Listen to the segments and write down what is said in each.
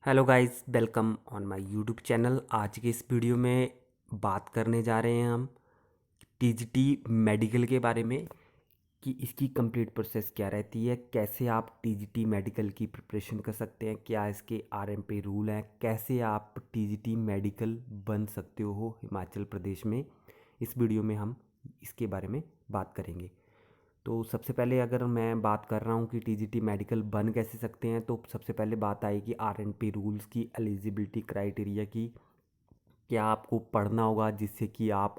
Hello guys, welcome on my YouTube channel. आज के इस वीडियो में बात करने जा रहे हैं हम टीजीटी मेडिकल के बारे में कि इसकी कंप्लीट प्रोसेस क्या रहती है, कैसे आप टीजीटी मेडिकल की प्रिपरेशन कर सकते हैं, क्या इसके आरएमपी रूल हैं, कैसे आप टीजीटी मेडिकल बन सकते हो हिमाचल प्रदेश में। इस वीडियो में हम इसके बारे में बात करेंगे। तो सबसे पहले अगर मैं बात कर रहा हूँ कि टीजीटी मेडिकल बन कैसे सकते हैं, तो सबसे पहले बात आएगी आरएनपी रूल्स की, एलिजिबिलिटी क्राइटेरिया की। क्या आपको पढ़ना होगा जिससे कि आप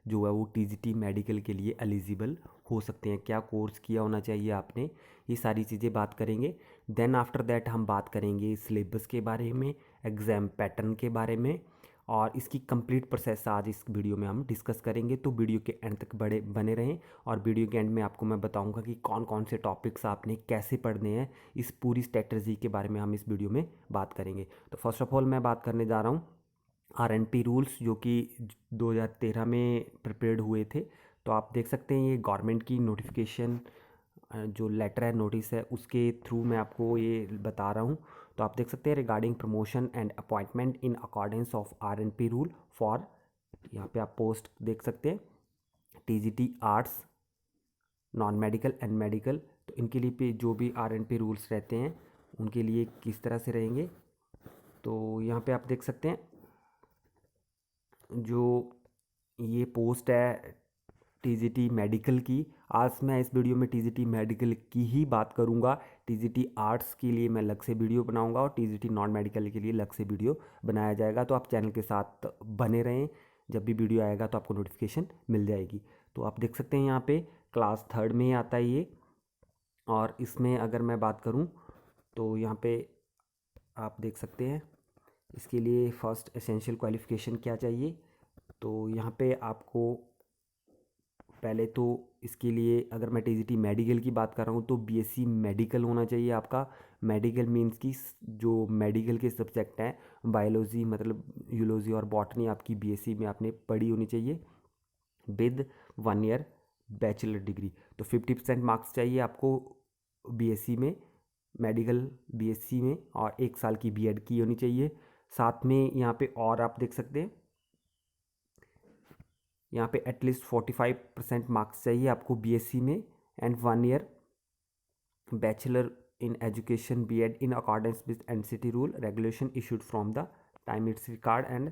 जो है वो टीजीटी मेडिकल के लिए एलिजिबल हो सकते हैं, क्या कोर्स किया होना चाहिए आपने, ये सारी चीज़ें बात करेंगे। देन आफ्टर दैट हम बात करेंगे सिलेबस के बारे में, एग्ज़ाम पैटर्न के बारे में, और इसकी कंप्लीट प्रोसेस आज इस वीडियो में हम डिस्कस करेंगे। तो वीडियो के एंड तक बड़े बने रहें, और वीडियो के एंड में आपको मैं बताऊंगा कि कौन कौन से टॉपिक्स आपने कैसे पढ़ने हैं। इस पूरी स्ट्रेटजी के बारे में हम इस वीडियो में बात करेंगे। तो फर्स्ट ऑफ ऑल मैं बात करने जा रहा हूँ आरएनपी रूल्स, जो कि 2013 में प्रिपेयर्ड हुए थे। तो आप देख सकते हैं ये गवर्नमेंट की नोटिफिकेशन, जो लेटर है, नोटिस है, उसके थ्रू मैं आपको ये बता रहा हूँ। तो आप देख सकते हैं regarding promotion and appointment in accordance of RNP rule for, यहाँ पे आप पोस्ट देख सकते हैं, TGT arts, non medical and medical. तो इनके लिए पे जो भी आरएनपी रूल्स रहते हैं उनके लिए किस तरह से रहेंगे, तो यहाँ पे आप देख सकते हैं जो ये पोस्ट है टीजीटी मेडिकल की। आज मैं इस वीडियो में टीजीटी मेडिकल की ही बात करूंगा। टीजीटी आर्ट्स के लिए मैं अलग से वीडियो बनाऊंगा और टीजीटी नॉन मेडिकल के लिए अलग से वीडियो बनाया जाएगा। तो आप चैनल के साथ बने रहें, जब भी वीडियो आएगा तो आपको नोटिफिकेशन मिल जाएगी। तो आप देख सकते हैं यहाँ पे क्लास थर्ड में आता है ये, और इसमें अगर मैं बात करूँ तो यहाँ पे आप देख सकते हैं इसके लिए फर्स्ट एसेंशियल क्वालिफ़िकेशन क्या चाहिए। तो यहाँ पे आपको पहले तो इसके लिए, अगर मैं टीजीटी मेडिकल की बात कर रहा हूँ, तो बीएससी मेडिकल होना चाहिए आपका। मेडिकल मींस की जो मेडिकल के सब्जेक्ट हैं, बायोलॉजी मतलब यूलॉजी और बॉटनी, आपकी बीएससी में आपने पढ़ी होनी चाहिए विद 1 ईयर बैचलर डिग्री। तो 50% मार्क्स चाहिए आपको बीएससी में, मेडिकल बीएससी में, और 1 साल की बीएड की होनी चाहिए। साथ में यहाँ पे और आप देख सकते हैं यहाँ पे एटलीस्ट 45% मार्क्स चाहिए आपको बीएससी में, and 1 year bachelor in education BEd in accordance with NCT rule regulation issued from the time its record. And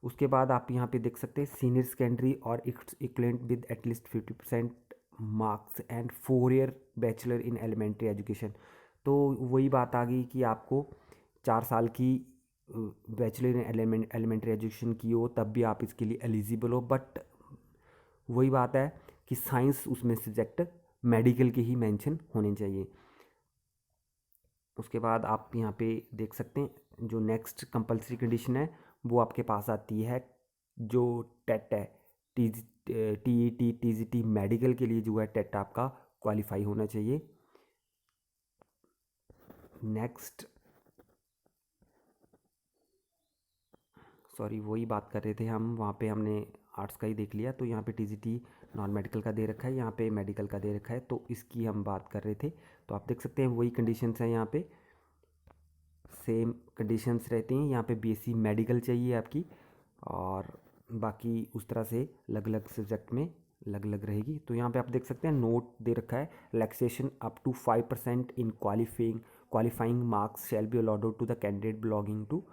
उसके बाद आप यहाँ पे देख सकते हैं सीनियर सेकेंडरी और equivalent with at least 50% marks and 4 year bachelor in elementary education. तो वही बात आ गई कि आपको 4 साल की बैचलर इन एलिमेंट्री एजुकेशन की हो तब भी आप इसके लिए एलिजिबल हो। बट वही बात है कि साइंस उसमें सब्जेक्ट मेडिकल के ही मेंशन होने चाहिए। उसके बाद आप यहाँ पे देख सकते हैं जो नेक्स्ट कंपलसरी कंडीशन है वो आपके पास आती है, जो टेट है, टीईटी टीजीटी मेडिकल के लिए जो है टेट आपका क्वालिफाई होना चाहिए। नेक्स्ट, सॉरी वही बात कर रहे थे हम, वहाँ पे हमने आर्ट्स का ही देख लिया। तो यहाँ पे टीजीटी नॉन मेडिकल का दे रखा है, यहाँ पे मेडिकल का दे रखा है, तो इसकी हम बात कर रहे थे। तो आप देख सकते हैं वही कंडीशंस हैं, यहाँ पे सेम कंडीशंस रहती हैं। यहाँ पे बीएससी मेडिकल चाहिए आपकी, और बाकी उस तरह से अलग अलग सब्जेक्ट में अलग अलग रहेगी। तो यहाँ पे आप देख सकते हैं नोट दे रखा है, relaxation up to 5% in qualifying marks shall be allotted to the candidate belonging to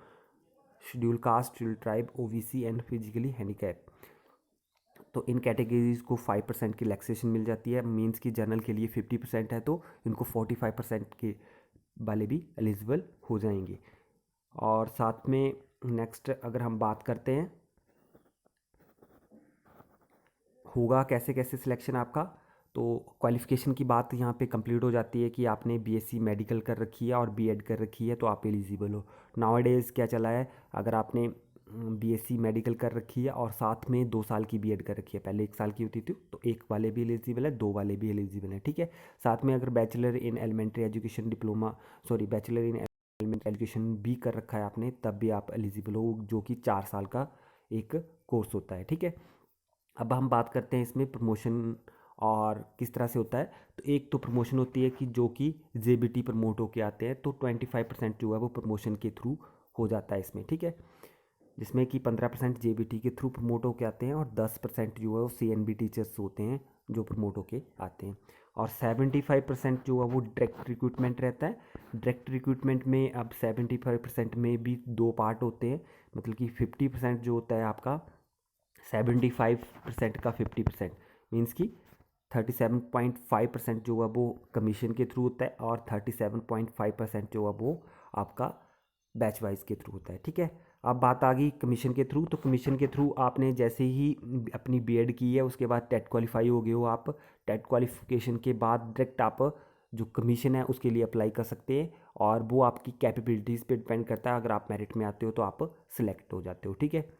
schedule caste, schedule tribe, OBC and physically handicap. तो इन कैटेगरीज को 5% की रिलैक्सेशन मिल जाती है। मीन्स की जनरल के लिए 50% है, तो इनको 45% के वाले भी एलिजिबल हो जाएंगे। और साथ में नेक्स्ट अगर हम बात करते हैं होगा कैसे कैसे सिलेक्शन आपका, तो क्वालिफ़िकेशन की बात यहाँ पे कंप्लीट हो जाती है कि आपने बीएससी मेडिकल कर रखी है और बीएड कर रखी है तो आप एलिजिबल हो। नाउ-अ-डेज़ क्या चला है, अगर आपने बीएससी मेडिकल कर रखी है और साथ में 2 साल की बीएड कर रखी है, पहले 1 साल की होती थी, तो 1 वाले भी एलिजिबल है, 2 वाले भी एलिजिबल हैं, ठीक है। साथ में अगर bachelor in elementary education diploma, sorry bachelor in elementary education भी कर रखा है आपने, तब भी आप एलिजिबल हो, जो कि 4 साल का एक कोर्स होता है, ठीक है। अब हम बात करते हैं इसमें प्रमोशन और किस तरह से होता है, तो एक तो प्रमोशन होती है कि जो कि जेबीटी प्रमोट होके आते हैं, तो 25% जो है वो प्रमोशन के थ्रू हो जाता है इसमें, ठीक है, जिसमें कि 15% जेबीटी के थ्रू प्रमोट होके आते हैं और 10% जो है वो सीएनबी टीचर्स होते हैं जो प्रमोट होके आते हैं, और 75% जो है वो डायरेक्ट रिक्रूटमेंट रहता है। डायरेक्ट रिक्रूटमेंट में अब 75% में भी दो पार्ट होते हैं, मतलब कि 50% जो होता है आपका 75% का 50% मीन्स कि 37.5% जो है वो कमीशन के थ्रू होता है और 37.5% जो है वो आपका बैच वाइज के थ्रू होता है, ठीक है। अब बात आ गई कमीशन के थ्रू, तो कमीशन के थ्रू आपने जैसे ही अपनी बीएड की है उसके बाद टेट क्वालिफाई हो गए हो आप, टेट क्वालिफिकेशन के बाद डायरेक्ट आप जो कमीशन है उसके लिए अप्लाई कर सकते हैं, और वो आपकी कैपेबिलिटीज़ पे डिपेंड करता है, अगर आप मेरिट में आते हो तो आप सिलेक्ट हो जाते हो, ठीक है।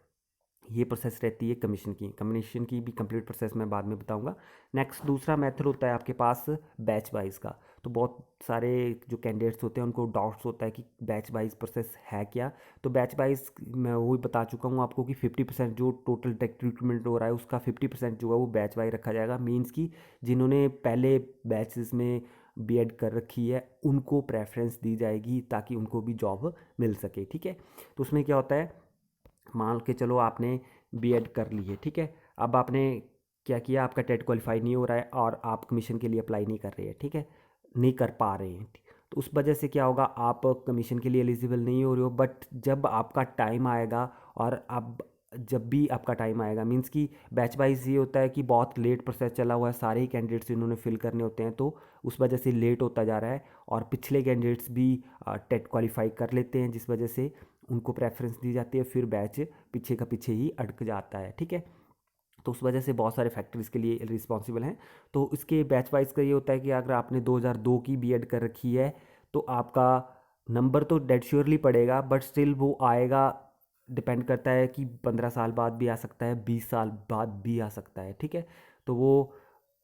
ये प्रोसेस रहती है कमीशन की भी कंप्लीट प्रोसेस मैं बाद में बताऊंगा। नेक्स्ट दूसरा मेथड होता है आपके पास बैच वाइज का। तो बहुत सारे जो कैंडिडेट्स होते हैं उनको डाउट्स होता है कि बैच वाइज प्रोसेस है क्या। तो बैच वाइज मैं वही बता चुका हूँ आपको कि 50% जो टोटल डायरेक्ट रिक्रूटमेंट हो रहा है उसका 50% जो है वो बैच वाइज रखा जाएगा, मीन्स कि जिन्होंने पहले बैचेस में बीएड कर रखी है उनको प्रेफरेंस दी जाएगी ताकि उनको भी जॉब मिल सके, ठीक है। तो उसमें क्या होता है, मान के चलो आपने बीएड कर ली है, ठीक है, अब आपने क्या किया, आपका टेट क्वालिफाई नहीं हो रहा है और आप कमीशन के लिए अप्लाई नहीं कर रहे हैं, ठीक है, नहीं कर पा रहे हैं, तो उस वजह से क्या होगा, आप कमीशन के लिए एलिजिबल नहीं हो रहे हो। बट जब आपका टाइम आएगा, और अब जब भी आपका टाइम आएगा, मीन्स कि बैच वाइज ये होता है कि बहुत लेट प्रोसेस चला हुआ है, सारे ही कैंडिडेट्स इन्होंने फिल करने होते हैं, तो उस वजह से लेट होता जा रहा है, और पिछले कैंडिडेट्स भी टेट क्वालिफाई कर लेते हैं जिस वजह से उनको प्रेफरेंस दी जाती है, फिर बैच पीछे का पीछे ही अटक जाता है, ठीक है। तो उस वजह से बहुत सारे फैक्टर इसके लिए रिस्पॉन्सिबल हैं। तो इसके बैच वाइज का ये होता है कि अगर आपने 2002 की बीएड कर रखी है तो आपका नंबर तो डेड श्योरली पड़ेगा, बट स्टिल वो आएगा, डिपेंड करता है कि 15 साल बाद भी आ सकता है, 20 साल बाद भी आ सकता है, ठीक है। तो वो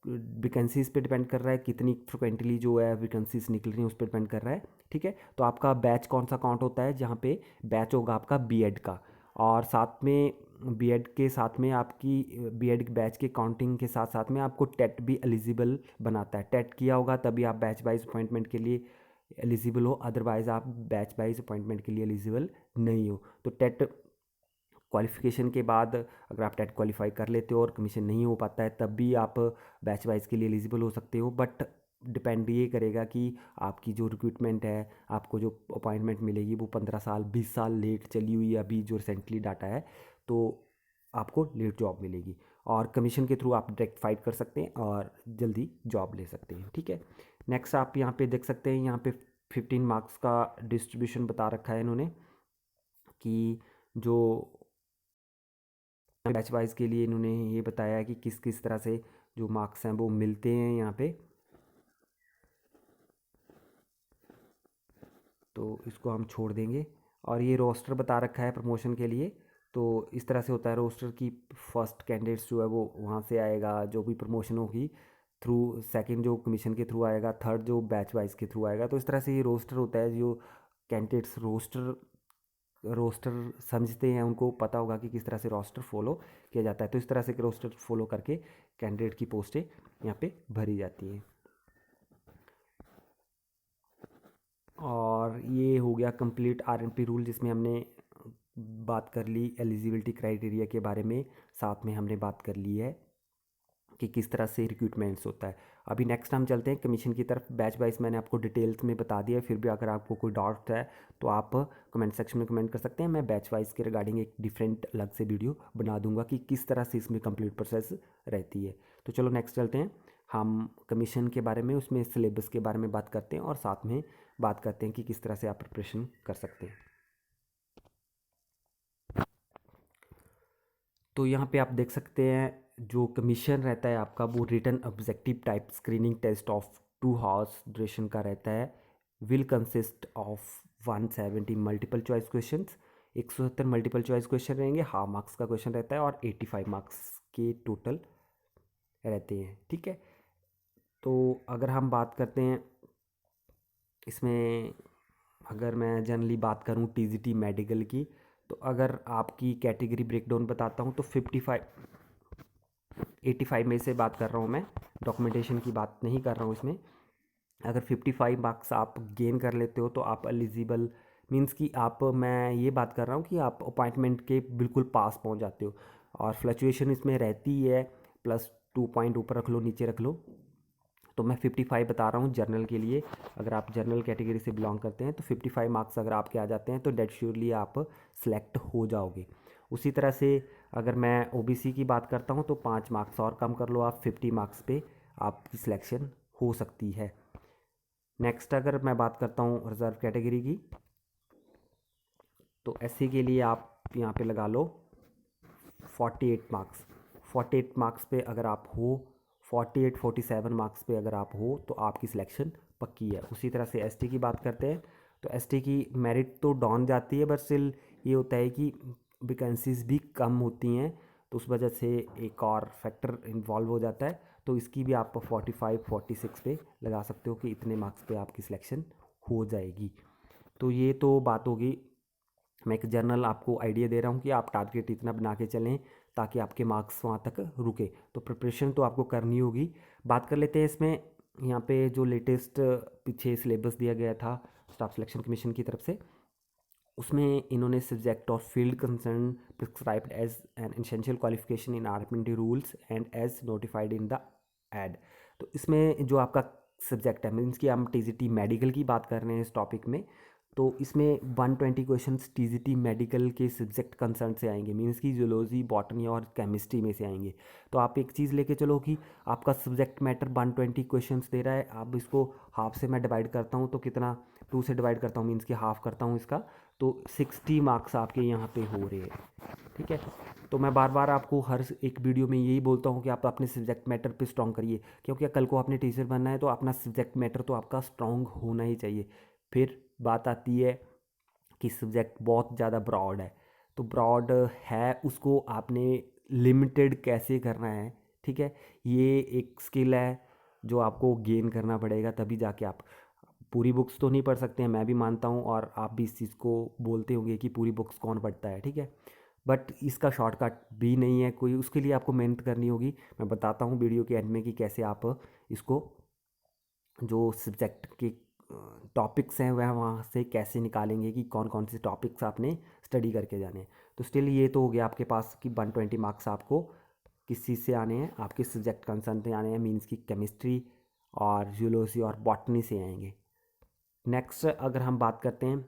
वैकेंसीज पे डिपेंड कर रहा है, कितनी फ्रिक्वेंटली जो है वैकेंसीज निकल रही हैं उस पर डिपेंड कर रहा है, ठीक है। तो आपका बैच कौन सा काउंट होता है, जहाँ पे बैच होगा आपका बीएड का, और साथ में बीएड के साथ में आपकी बीएड बैच के काउंटिंग के साथ साथ में आपको टेट भी एलिजिबल बनाता है। टेट किया होगा तभी आप बैच वाइज अपॉइंटमेंट के लिए एलिजिबल हो, अदरवाइज़ आप बैच वाइज अपॉइंटमेंट के लिए एलिजिबल नहीं हो। तो टेट क्वालिफिकेशन के बाद अगर आप टेट क्वालिफाई कर लेते हो और कमीशन नहीं हो पाता है तब भी आप बैच वाइज के लिए एलिजिबल हो सकते हो, बट डिपेंड ये करेगा कि आपकी जो रिक्रूटमेंट है, आपको जो अपॉइंटमेंट मिलेगी वो 15 साल 20 साल लेट चली हुई है, अभी जो रिसेंटली डाटा है, तो आपको लेट जॉब मिलेगी, और कमीशन के थ्रू आप डायरेक्ट फाइट कर सकते हैं और जल्दी जॉब ले सकते हैं, ठीक है। नेक्स्ट आप यहाँ पे देख सकते हैं, यहाँ पे 15 मार्क्स का डिस्ट्रीब्यूशन बता रखा है इन्होंने, कि जो बैच वाइज के लिए इन्होंने ये बताया है कि किस किस तरह से जो मार्क्स हैं वो मिलते हैं यहाँ पे। तो इसको हम छोड़ देंगे, और ये रोस्टर बता रखा है प्रमोशन के लिए। तो इस तरह से होता है रोस्टर की, फर्स्ट कैंडिडेट्स जो है वो वहाँ से आएगा जो भी प्रमोशन होगी थ्रू, सेकंड जो कमीशन के थ्रू आएगा, थर्ड जो बैच वाइज के थ्रू आएगा। तो इस तरह से ये रोस्टर होता है, जो कैंडिडेट्स रोस्टर रोस्टर समझते हैं उनको पता होगा कि किस तरह से रोस्टर फॉलो किया जाता है। तो इस तरह से रोस्टर फॉलो करके कैंडिडेट की पोस्टें यहाँ पे भरी जाती हैं। और ये हो गया कंप्लीट आरएनपी रूल, जिसमें हमने बात कर ली एलिजिबिलिटी क्राइटेरिया के बारे में, साथ में हमने बात कर ली है कि किस तरह से रिक्रूटमेंट्स होता है। अभी नेक्स्ट हम चलते हैं कमीशन की तरफ। बैच वाइज मैंने आपको डिटेल्स में बता दिया है, फिर भी अगर आपको कोई डाउट है तो आप कमेंट सेक्शन में कमेंट कर सकते हैं। मैं बैच वाइज के रिगार्डिंग एक डिफरेंट अलग से वीडियो बना दूंगा कि किस तरह से इसमें कंप्लीट प्रोसेस रहती है। तो चलो नेक्स्ट चलते हैं, हम कमीशन के बारे में, उसमें सिलेबस के बारे में बात करते हैं, और साथ में बात करते हैं कि किस तरह से आप प्रिपरेशन कर सकते हैं। तो यहाँ पे आप देख सकते हैं जो कमीशन रहता है आपका, वो written objective type screening test of 2 hours duration का रहता है, will consist of 170 multiple choice question, 170 multiple choice question रहेंगे, हाफ मार्क्स का क्वेश्चन रहता है, और 85 मार्क्स के टोटल रहते हैं, ठीक है। तो अगर हम बात करते हैं इसमें, अगर मैं जनरली बात करूं टीजीटी मेडिकल की, तो अगर आपकी कैटेगरी ब्रेकडाउन बताता हूं तो 55 85 में से बात कर रहा हूँ मैं, डॉक्यूमेंटेशन की बात नहीं कर रहा हूँ इसमें। अगर 55 मार्क्स आप गेन कर लेते हो तो आप एलिजिबल, मीन्स कि आप, मैं ये बात कर रहा हूँ कि आप अपॉइंटमेंट के बिल्कुल पास पहुँच जाते हो। और फ्लक्चुएशन इसमें रहती है, +2 पॉइंट ऊपर रख लो नीचे रख लो। तो मैं 55 बता रहा हूँ जनरल के लिए। अगर आप जनरल कैटेगरी से बिलोंग करते हैं तो 55 मार्क्स अगर आपके आ जाते हैं तो डेट श्योरली आप सेलेक्ट हो जाओगे। उसी तरह से अगर मैं ओबीसी की बात करता हूँ तो 5 मार्क्स और कम कर लो आप, 50 मार्क्स पे आपकी सिलेक्शन हो सकती है। नेक्स्ट अगर मैं बात करता हूँ रिजर्व कैटेगरी की, तो एससी के लिए आप यहाँ पे लगा लो 48 मार्क्स। 48 मार्क्स पे अगर आप हो, 47 मार्क्स पे अगर आप हो तो आपकी सिलेक्शन पक्की है। उसी तरह से एसटी की बात करते हैं तो एसटी की मेरिट तो डाउन जाती है, बट स्टिल ये होता है कि वैकेंसीज भी कम होती हैं, तो उस वजह से एक और फैक्टर इन्वॉल्व हो जाता है। तो इसकी भी आप 45 46 पे लगा सकते हो कि इतने मार्क्स पे आपकी सिलेक्शन हो जाएगी। तो ये तो बात होगी, मैं एक जनरल आपको आइडिया दे रहा हूँ कि आप टारगेट इतना बना के चलें ताकि आपके मार्क्स वहाँ तक रुके। तो प्रिपरेशन तो आपको करनी होगी। बात कर लेते हैं इसमें, यहाँ पे जो लेटेस्ट पीछे सिलेबस दिया गया था स्टाफ सिलेक्शन कमीशन की तरफ से, उसमें इन्होंने सब्जेक्ट और field concern prescribed as an essential qualification in RMND rules and as notified in the ad. तो इसमें जो आपका सब्जेक्ट है, मीन्स कि हम टीजीटी मेडिकल की बात कर रहे हैं इस टॉपिक में, तो इसमें 120 क्वेश्चंस टीजीटी मेडिकल के सब्जेक्ट कंसर्न से आएंगे, मीन्स कि जूलॉजी, बॉटनी और केमिस्ट्री में से आएंगे। तो आप एक चीज़ लेके चलो कि आपका सब्जेक्ट मैटर 120 क्वेश्चंस दे रहा है, आप इसको हाफ से मैं डिवाइड करता हूँ तो कितना, 2 से डिवाइड करता हूँ मीन्स कि हाफ करता हूँ इसका, तो 60 मार्क्स आपके यहाँ पे हो रहे हैं। ठीक है, तो मैं बार बार आपको हर एक वीडियो में यही बोलता हूँ कि आप अपने सब्जेक्ट मैटर पे स्ट्रॉन्ग करिए, क्योंकि कल को आपने टीचर बनना है तो अपना सब्जेक्ट मैटर तो आपका स्ट्रॉन्ग होना ही चाहिए। फिर बात आती है कि सब्जेक्ट बहुत ज़्यादा ब्रॉड है, तो ब्रॉड है उसको आपने लिमिटेड कैसे करना है। ठीक है, ये एक स्किल है जो आपको गेन करना पड़ेगा, तभी जाके आप पूरी बुक्स तो नहीं पढ़ सकते हैं, मैं भी मानता हूँ, और आप भी इस चीज़ को बोलते होंगे कि पूरी बुक्स कौन पढ़ता है। ठीक है, बट इसका शॉर्टकट भी नहीं है कोई, उसके लिए आपको मेहनत करनी होगी। मैं बताता हूँ वीडियो के एंड में कि कैसे आप इसको, जो सब्जेक्ट के टॉपिक्स हैं वह वहाँ से कैसे निकालेंगे कि कौन कौन से टॉपिक्स आपने स्टडी करके जाने हैं। तो स्टिल ये तो हो गया आपके पास कि 120 मार्क्स आपको किस चीज़ से आने हैं, आपके सब्जेक्ट कंसर्न से आने हैं, मीन्स की केमिस्ट्री और जूलॉजी और बॉटनी से आएंगे। नेक्स्ट अगर हम बात करते हैं,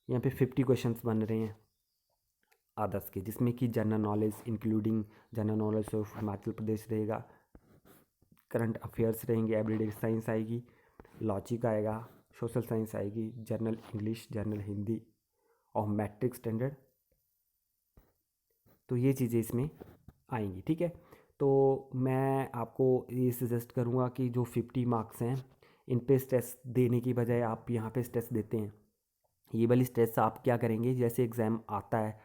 यहाँ पे 50 क्वेश्चंस बन रहे हैं अदर्स के, जिसमें कि general knowledge including general knowledge of Himachal Pradesh रहेगा, करंट अफेयर्स रहेंगे, एवरीडे साइंस आएगी, लॉजिक आएगा, सोशल साइंस आएगी, जनरल इंग्लिश, जनरल हिंदी और मैट्रिक स्टैंडर्ड। तो ये चीज़ें इसमें आएंगी। ठीक है, तो मैं आपको ये सजेस्ट करूँगा कि जो 50 मार्क्स हैं इन पे स्ट्रेस देने की बजाय आप यहाँ पे स्ट्रेस देते हैं, ये वाली स्ट्रेस आप क्या करेंगे, जैसे एग्ज़ाम आता है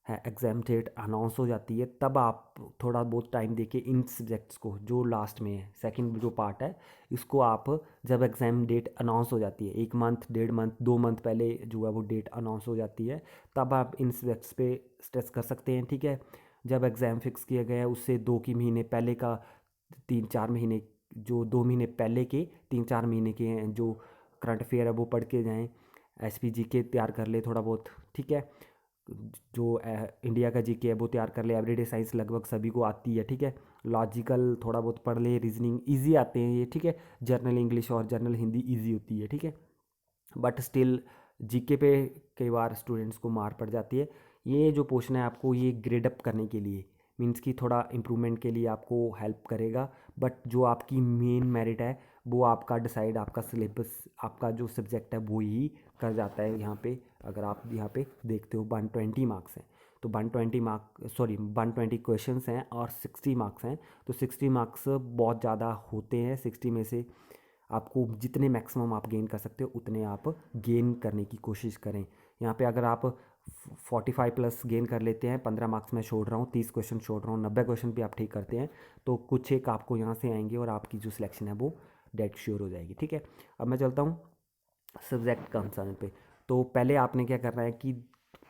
एग्ज़ाम डेट अनाउंस हो जाती है, तब आप थोड़ा बहुत टाइम देके इन सब्जेक्ट्स को जो लास्ट में है, सेकंड जो पार्ट है, इसको आप जब एग्ज़ाम डेट अनाउंस हो जाती है 1 मंथ, 1.5 मंथ, 2 मंथ पहले जो है वो डेट अनाउंस हो जाती है, तब आप इन सब्जेक्ट्स पे स्ट्रेस कर सकते हैं। ठीक है, जब एग्ज़ाम फिक्स किया गया है उससे 2 की महीने पहले का, 3-4 महीने, जो 2 महीने पहले के 3-4 महीने के हैं जो करंट अफेयर है वो पढ़ के जाएँ, एसपी जीके तैयार कर ले थोड़ा बहुत। ठीक है, जो इंडिया का जीके है वो तैयार कर ले, एवरीडे साइंस लगभग सभी को आती है। ठीक है, लॉजिकल थोड़ा बहुत पढ़ ले, रीजनिंग इजी आते हैं ये। ठीक है, जनरल इंग्लिश और जनरल हिंदी इजी होती है। ठीक है, बट स्टिल जीके पे कई बार स्टूडेंट्स को मार पड़ जाती है। ये जो पोर्शन है आपको ये ग्रेड अप करने के लिए, मीन्स कि थोड़ा इम्प्रूवमेंट के लिए आपको हेल्प करेगा, बट जो आपकी मेन मेरिट है वो आपका डिसाइड, आपका सिलेबस, आपका जो सब्जेक्ट है वो ही कर जाता है। यहाँ पे अगर आप यहाँ पे देखते हो 120 मार्क्स हैं, तो 120 क्वेश्चंस हैं और 60 मार्क्स हैं, तो 60 मार्क्स बहुत ज़्यादा होते हैं। 60 में से आपको जितने मैक्सिमम आप गेन कर सकते हो उतने आप गेन करने की कोशिश करें। यहाँ पे अगर आप 45 प्लस गेन कर लेते हैं, 15 मार्क्स में छोड़ रहा हूँ, 30 क्वेश्चन छोड़ रहा हूँ, 90 क्वेश्चन भी आप ठीक करते हैं, तो कुछ एक आपको यहाँ से आएंगे और आपकी जो सिलेक्शन है वो डेट श्योर हो जाएगी। ठीक है, अब मैं चलता हूँ सब्जेक्ट कंसर्न पे। तो पहले आपने क्या करना है कि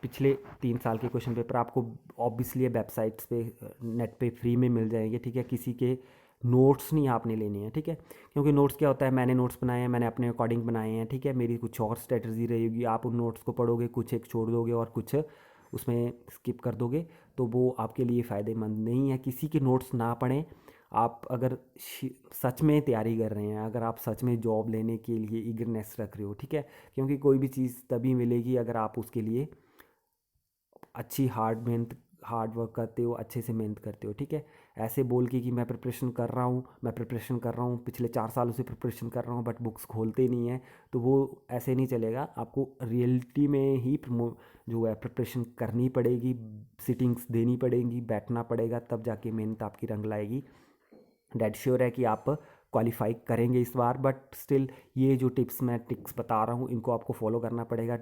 पिछले 3 साल के क्वेश्चन पेपर आपको ऑब्वियसली वेबसाइट्स पे नेट पे फ्री में मिल जाएंगे, ठीक है। किसी के नोट्स नहीं आपने लेने हैं, ठीक है। क्योंकि नोट्स क्या होता है, मैंने नोट्स बनाए हैं, मैंने अपने अकॉर्डिंग बनाए हैं, ठीक है। मेरी कुछ और स्ट्रेटजी रहेगी, आप उन नोट्स को पढ़ोगे, कुछ एक छोड़ दोगे और कुछ उसमें स्किप कर दोगे, तो वो आपके लिए फ़ायदेमंद नहीं है। किसी के नोट्स ना पढ़ें। आप अगर सच में तैयारी कर रहे हैं, अगर आप सच में जॉब लेने के लिए ईगरनेस रख रहे हो, ठीक है, क्योंकि कोई भी चीज़ तभी मिलेगी अगर आप उसके लिए अच्छी हार्ड वर्क करते हो, अच्छे से मेहनत करते हो, ठीक है। ऐसे बोल के कि मैं प्रिपरेशन कर रहा हूँ, पिछले 4 सालों से प्रिपरेशन कर रहा हूँ, बट बुक्स खोलते ही नहीं है, तो वो ऐसे नहीं चलेगा। आपको रियलिटी में ही जो है प्रिपरेशन करनी पड़ेगी, सिटिंग्स देनी पड़ेगी, बैठना पड़ेगा, तब जाके मेहनत आपकी रंग लाएगी। डेड श्योर है कि आप क्वालिफाई करेंगे इस बार, बट स्टिल ये जो ट्रिक्स बता रहा हूँ, इनको आपको फॉलो करना पड़ेगा।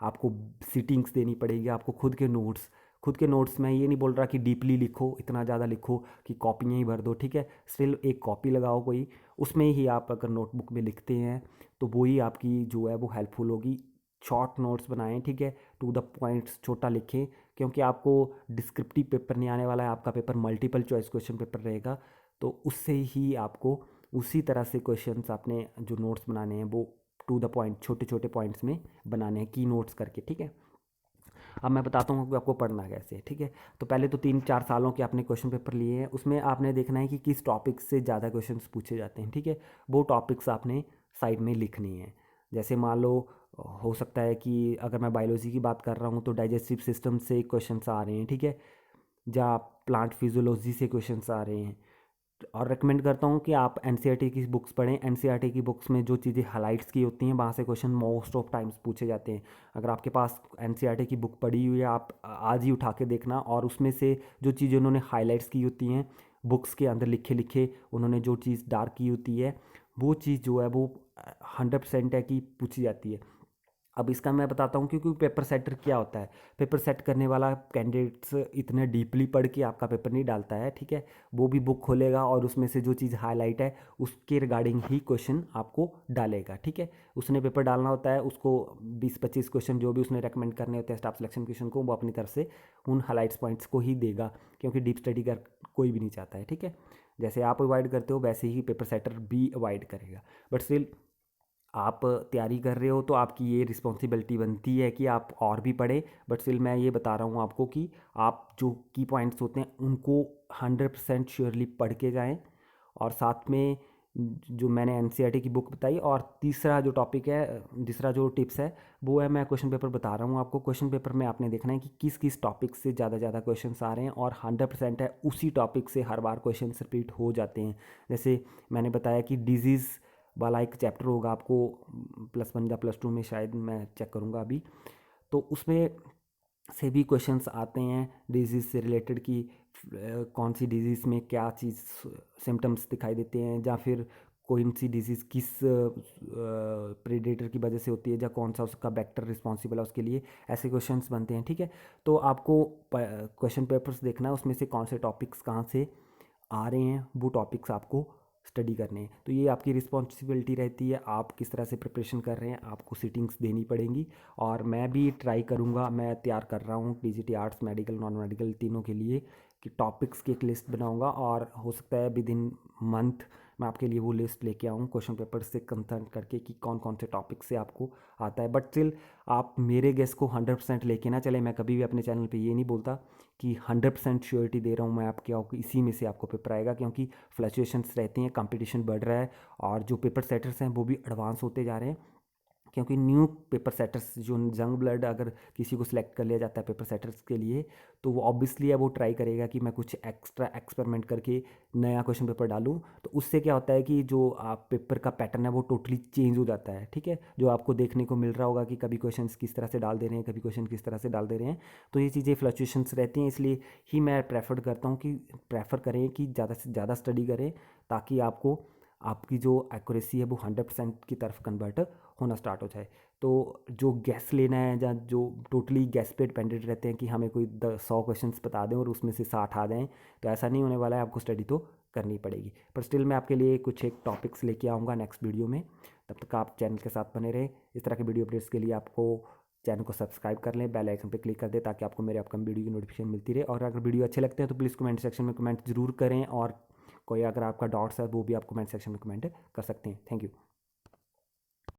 आपको सिटिंग्स देनी पड़ेगी, आपको खुद के नोट्स में ये नहीं बोल रहा कि डीपली लिखो, इतना ज़्यादा लिखो कि कॉपियाँ ही भर दो, ठीक है। स्टिल एक कॉपी लगाओ कोई, उसमें ही आप अगर नोटबुक में लिखते हैं तो वो ही आपकी जो है वो हेल्पफुल होगी। शॉर्ट नोट्स बनाएं, ठीक है, टू द पॉइंट्स छोटा लिखें, क्योंकि आपको डिस्क्रिप्टिव पेपर नहीं आने वाला है, आपका paper multiple choice question paper रहेगा। तो उससे ही आपको उसी तरह से क्वेश्चंस आपने जो नोट्स बनाने हैं वो टू द पॉइंट छोटे छोटे पॉइंट्स में बनाने हैं, की नोट्स करके, ठीक है। अब मैं बताता हूँ कि आपको पढ़ना कैसे है, ठीक है। तो पहले तो 3-4 सालों के आपने क्वेश्चन पेपर लिए हैं, उसमें आपने देखना है कि किस टॉपिक से ज़्यादा क्वेश्चंस पूछे जाते हैं, ठीक है। वो टॉपिक्स आपने साइड में लिखने हैं। जैसे मान लो हो सकता है कि अगर मैं बायोलॉजी की बात कर रहा हूँ तो डाइजेस्टिव सिस्टम से क्वेश्चंस आ रहे हैं, ठीक है, या प्लांट फिजियोलॉजी से क्वेश्चंस आ रहे हैं। और रेकमेंड करता हूँ कि आप एनसीईआरटी की बुक्स पढ़ें। एनसीईआरटी की बुक्स में जो चीज़ें हाइलाइट्स की होती हैं वहाँ से क्वेश्चन मोस्ट ऑफ टाइम्स पूछे जाते हैं। अगर आपके पास एनसीईआरटी की बुक पढ़ी हुई है, आप आज ही उठा के देखना, और उसमें से जो चीज़ें उन्होंने हाइलाइट्स की होती हैं बुक्स के अंदर लिखे लिखे, उन्होंने जो चीज़ डार्क की होती है, वो चीज़ जो है वो 100% है कि पूछी जाती है। अब इसका मैं बताता हूँ, क्योंकि पेपर सेटर क्या होता है। पेपर सेट करने वाला कैंडिडेट्स इतने डीपली पढ़ के आपका पेपर नहीं डालता है, ठीक है। वो भी बुक खोलेगा और उसमें से जो चीज़ हाईलाइट है उसके रिगार्डिंग ही क्वेश्चन आपको डालेगा, ठीक है। उसने पेपर डालना होता है, उसको 20-25 क्वेश्चन जो भी उसने रेकमेंड करने होते हैं स्टाफ सिलेक्शन क्वेश्चन को, वो अपनी तरफ से उन हाईलाइट्स पॉइंट्स को ही देगा, क्योंकि डीप स्टडी कर कोई भी नहीं चाहता है, ठीक है। जैसे आप अवॉइड करते हो वैसे ही पेपर सेटर भी अवॉइड करेगा। बट स्टिल आप तैयारी कर रहे हो तो आपकी ये रिस्पॉन्सिबिलिटी बनती है कि आप और भी पढ़ें। बट स्टिल मैं ये बता रहा हूँ आपको कि आप जो की पॉइंट्स होते हैं उनको 100% श्योरली पढ़ के जाएं। और साथ में जो मैंने एनसीईआरटी की बुक बताई, और तीसरा जो टॉपिक है, तीसरा जो टिप्स है, वो है मैं क्वेश्चन पेपर बता रहा हूँ आपको। क्वेश्चन पेपर में आपने देखना है कि किस किस टॉपिक से ज़्यादा क्वेश्चन आ रहे हैं, और 100% है उसी टॉपिक से हर बार क्वेश्चन रिपीट हो जाते हैं। जैसे मैंने बताया कि डिजीज़ वाला एक चैप्टर होगा आपको +1 या +2 में, शायद मैं चेक करूँगा अभी, तो उसमें से भी क्वेश्चंस आते हैं डिजीज़ से रिलेटेड कि कौन सी डिजीज़ में क्या चीज़ सिम्टम्स दिखाई देते हैं, या फिर कौन सी डिजीज़ किस प्रेडेटर की वजह से होती है, या कौन सा उसका वेक्टर रिस्पॉन्सिबल है उसके लिए। ऐसे क्वेश्चंस बनते हैं, ठीक है। तो आपको क्वेश्चन पेपर्स देखना है, उसमें से कौन से टॉपिक्स कहाँ से आ रहे हैं, वो टॉपिक्स आपको स्टडी करने हैं। तो ये आपकी रिस्पॉन्सिबिलिटी रहती है, आप किस तरह से प्रिपरेशन कर रहे हैं, आपको सिटिंग्स देनी पड़ेंगी। और मैं भी ट्राई करूँगा, मैं तैयार कर रहा हूँ TGT arts, medical, non medical तीनों के लिए, कि टॉपिक्स की एक लिस्ट बनाऊँगा, और हो सकता है विद इन मंथ मैं आपके लिए वो लिस्ट लेके आऊँ क्वेश्चन पेपर से कंसर्न करके कि कौन कौन से टॉपिक से आपको आता है। बट स्टिल आप मेरे गेस को 100% लेके ना चले। मैं कभी भी अपने चैनल पे ये नहीं बोलता कि 100% श्योरिटी दे रहा हूँ मैं आपके इसी में से आपको पेपर आएगा, क्योंकि फ्लक्चुएशंस रहती हैं, कंपटीशन बढ़ रहा है, और जो पेपर सेटर्स हैं वो भी एडवांस होते जा रहे हैं। क्योंकि न्यू पेपर सेटर्स जो यंग ब्लड, अगर किसी को सिलेक्ट कर लिया जाता है पेपर सेटर्स के लिए, तो वो ऑब्वियसली है वो ट्राई करेगा कि मैं कुछ एक्स्ट्रा एक्सपेरिमेंट करके नया क्वेश्चन पेपर डालूं। तो उससे क्या होता है कि जो आप पेपर का पैटर्न है वो टोटली चेंज हो जाता है, ठीक है। जो आपको देखने को मिल रहा होगा कि कभी क्वेश्चन किस तरह से डाल दे रहे हैं, कभी क्वेश्चन किस तरह से डाल दे रहे हैं, तो ये चीज़ें फ्लक्चुएशंस रहती हैं। इसलिए ही मैं प्रेफर करता हूँ कि प्रेफर करें कि ज़्यादा से ज़्यादा स्टडी करें, ताकि आपको आपकी जो एक्यूरेसी है वो 100% की तरफ कन्वर्ट होना स्टार्ट हो जाए। तो जो गैस लेना है, या जो टोटली गैस पे डिपेंडेंट रहते हैं कि हमें कोई 100 क्वेश्चंस बता दें और उसमें से 60 आ जाएँ, तो ऐसा नहीं होने वाला है, आपको स्टडी तो करनी पड़ेगी। पर स्टिल मैं आपके लिए कुछ एक टॉपिक्स लेके आऊँगा नेक्स्ट वीडियो में। तब तक आप चैनल के साथ बने रहें। इस तरह के वीडियो अपडेट्स के लिए आपको चैनल को सब्सक्राइब कर लें, बेल आइकन पे क्लिक कर दें ताकि आपको मेरे अपकमिंग वीडियो की नोटिफिकेशन मिलती रहे। और अगर वीडियो अच्छे लगते हैं तो प्लीज़ कमेंट सेक्शन में कमेंट ज़रूर करें, और कोई अगर आपका डाउट्स है वो भी आप कमेंट सेक्शन में कमेंट कर सकते हैं। Thank you.